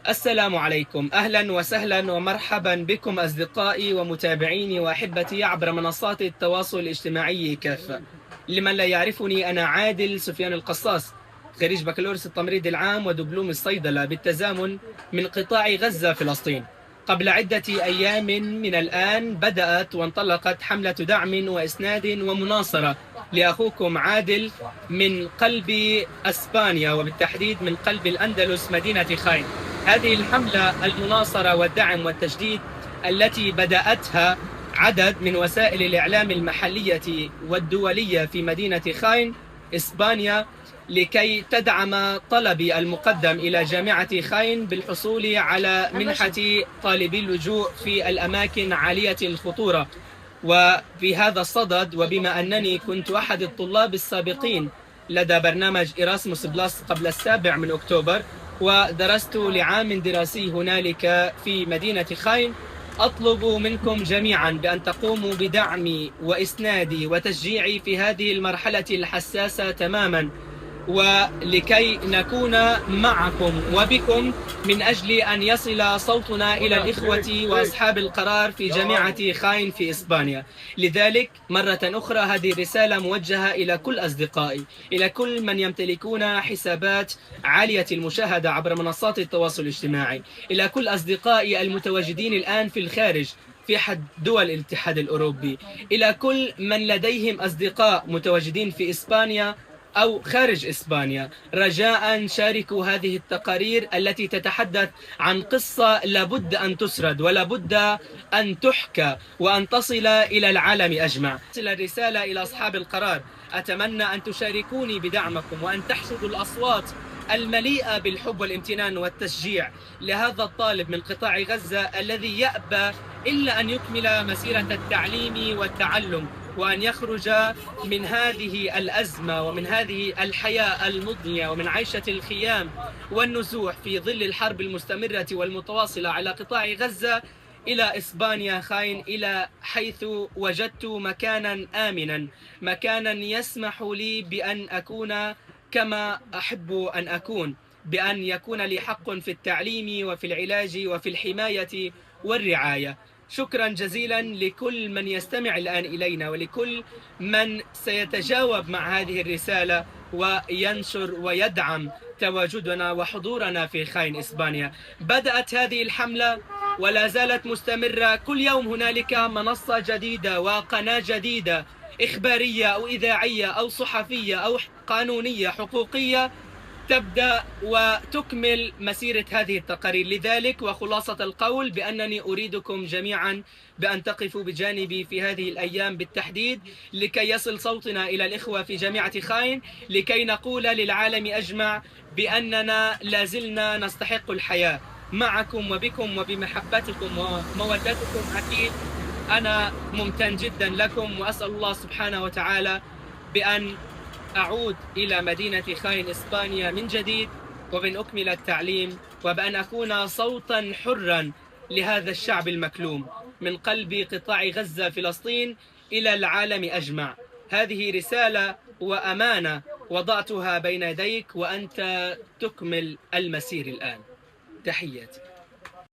السلام عليكم، أهلا وسهلا ومرحبا بكم أصدقائي ومتابعيني وأحبتي عبر منصات التواصل الاجتماعي كافة. لمن لا يعرفني، أنا عادل سفيان القصاص، خريج بكالوريوس التمريض العام ودبلوم الصيدلة بالتزامن من قطاع غزة فلسطين. قبل عدة أيام من الآن بدأت وانطلقت حملة دعم وإسناد ومناصرة لأخوكم عادل من قلب أسبانيا، وبالتحديد من قلب الأندلس مدينة خاين. هذه الحملة المناصرة والدعم والتجديد التي بدأتها عدد من وسائل الإعلام المحلية والدولية في مدينة خاين إسبانيا لكي تدعم طلبي المقدم إلى جامعة خاين بالحصول على منحة طالبي اللجوء في الأماكن عالية الخطورة. وفي هذا الصدد، وبما أنني كنت أحد الطلاب السابقين لدى برنامج إيراسموس بلس قبل 7 أكتوبر، ودرست لعام دراسي هنالك في مدينة خاين، أطلب منكم جميعا بأن تقوموا بدعمي وإسنادي وتشجيعي في هذه المرحلة الحساسة تماما، ولكي نكون معكم وبكم من أجل أن يصل صوتنا إلى الإخوة وأصحاب القرار في جامعة خاين في إسبانيا. لذلك مرة أخرى هذه رسالة موجهة إلى كل أصدقائي، إلى كل من يمتلكون حسابات عالية المشاهدة عبر منصات التواصل الاجتماعي، إلى كل أصدقائي المتواجدين الآن في الخارج في أحد دول الاتحاد الأوروبي، إلى كل من لديهم أصدقاء متواجدين في إسبانيا أو خارج إسبانيا. رجاء شاركوا هذه التقارير التي تتحدث عن قصة لابد أن تسرد ولابد أن تحكى وأن تصل إلى العالم أجمع. تصل الرسالة إلى أصحاب القرار. أتمنى أن تشاركوني بدعمكم وأن تحشدوا الأصوات المليئة بالحب والامتنان والتشجيع لهذا الطالب من قطاع غزة الذي يأبى إلا أن يكمل مسيرة التعليم والتعلم، وأن يخرج من هذه الأزمة ومن هذه الحياة المضنية ومن عيشة الخيام والنزوح في ظل الحرب المستمرة والمتواصلة على قطاع غزة إلى إسبانيا خاين، إلى حيث وجدت مكانا آمنا، مكانا يسمح لي بأن أكون كما أحب أن أكون، بأن يكون لي حق في التعليم وفي العلاج وفي الحماية والرعاية. شكرا جزيلا لكل من يستمع الآن إلينا، ولكل من سيتجاوب مع هذه الرسالة وينشر ويدعم تواجدنا وحضورنا في خاين إسبانيا. بدأت هذه الحملة ولا زالت مستمرة. كل يوم هنالك منصة جديدة وقناة جديدة إخبارية أو إذاعية أو صحفية أو قانونية حقوقية تبدأ وتكمل مسيرة هذه التقارير. لذلك وخلاصة القول بأنني أريدكم جميعا بأن تقفوا بجانبي في هذه الأيام بالتحديد، لكي يصل صوتنا إلى الإخوة في جامعة خاين، لكي نقول للعالم أجمع بأننا لازلنا نستحق الحياة معكم وبكم وبمحبتكم ومودتكم. أكيد أنا ممتن جدا لكم، وأسأل الله سبحانه وتعالى بأن أعود إلى مدينة خاين إسبانيا من جديد، وبأن أكمل التعليم، وبأن أكون صوتا حرا لهذا الشعب المكلوم من قلب قطاع غزة فلسطين إلى العالم أجمع. هذه رسالة وأمانة وضعتها بين يديك، وأنت تكمل المسير الآن. تحياتي.